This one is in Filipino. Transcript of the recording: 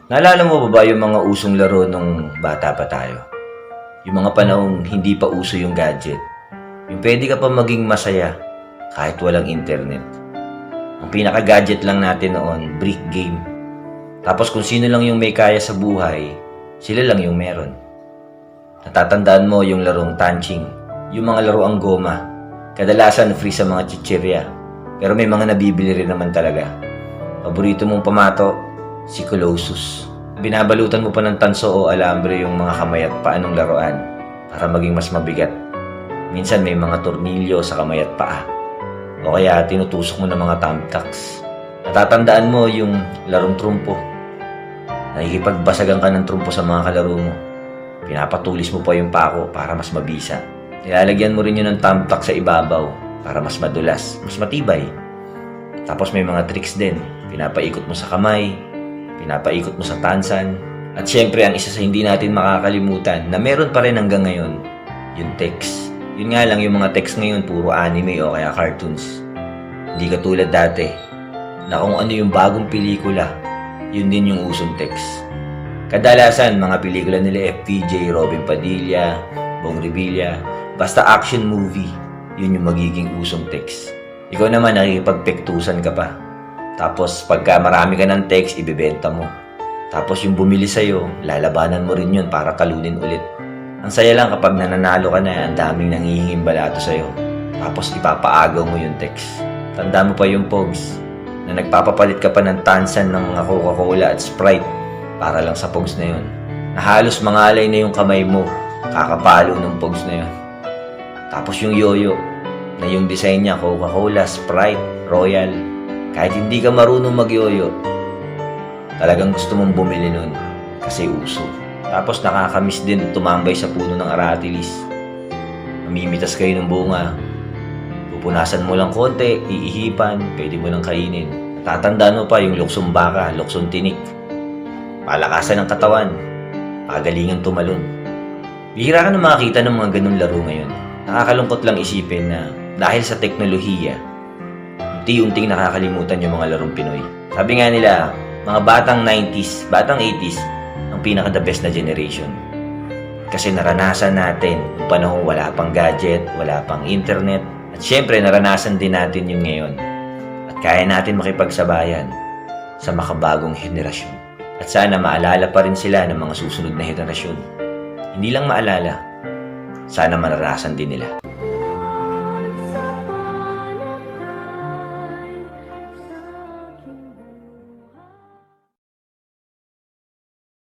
Naalala mo ba yung mga usong laro nung bata pa tayo? Yung mga panahong hindi pa uso yung gadget. Yung pwede ka pa maging masaya kahit walang internet. Ang pinaka-gadget lang natin noon, brick game. Tapos kung sino lang yung may kaya sa buhay, sila lang yung meron. Natatandaan mo yung larong tanching, yung mga laruang goma. Kadalasan free sa mga chichirya. Pero may mga nabibili rin naman talaga. Paborito mong pamato, si Colossus. Binabalutan mo pa ng tanso o alambre yung mga kamay at paa ng laruan para maging mas mabigat. Minsan may mga tornilyo sa kamay at paa. O kaya tinutusok mo ng mga thumbtacks. Natatandaan mo yung larong trumpo. Nakikipagbasagan ka ng trumpo sa mga kalaro mo. Pinapatulis mo pa yung pako para mas mabisa. Nilalagyan mo rin yun ng thumbtack sa ibabaw para mas madulas, mas matibay. Tapos may mga tricks din. Pinapaikot mo sa kamay, pinapaikot mo sa tansan. At syempre, ang isa sa hindi natin makakalimutan na meron pa rin hanggang ngayon, yung text. Yun nga lang, yung mga text ngayon, puro anime o kaya cartoons. Hindi katulad dati, na kung ano yung bagong pelikula, yun din yung usong text. Kadalasan, mga pelikula nila FPJ, Robin Padilla, Bong Revilla, basta action movie, yun yung magiging usong text. Ikaw naman, nakikipagpektusan ka pa. Tapos, pagka marami ka ng text, ibebenta mo. Tapos, yung bumili sa'yo, lalabanan mo rin yun para talunin ulit. Ang saya lang kapag nananalo ka na, ang daming nangihinging balato sa'yo. Tapos, ipapaagaw mo yung text. Tanda mo pa yung Pogs, na nagpapapalit ka pa ng tansan ng mga Coca-Cola at Sprite para lang sa Pogs na yun. Na halos mangalay na yung kamay mo, kakapalo ng Pogs na yun. Tapos yung yoyo, na yung design niya Coca-Cola, Sprite, Royal. Kahit hindi ka marunong mag-yoyo, talagang gusto mong bumili nun kasi uso. Tapos nakakamiss din tumambay sa puno ng aratilis. Mamimitas kayo ng bunga. Pupunasan mo lang konti, iihipan, pwede mo nang kainin. Tatandaan mo pa yung luksong baka, luksong tinik. Palakasan ng katawan, pagalingan tumalon. Bihira ka na makakita ng mga ganun laro ngayon. Nakakalungkot lang isipin na dahil sa teknolohiya, unti-unting nakakalimutan yung mga larong Pinoy. Sabi nga nila, mga batang 90s, batang 80s, ang pinaka-the best na generation. Kasi naranasan natin yung panahong wala pang gadget, wala pang internet, at syempre naranasan din natin yung ngayon. At kaya natin makipagsabayan sa makabagong henerasyon. At sana maalala pa rin sila ng mga susunod na henerasyon. Hindi lang maalala, sana maranasan din nila.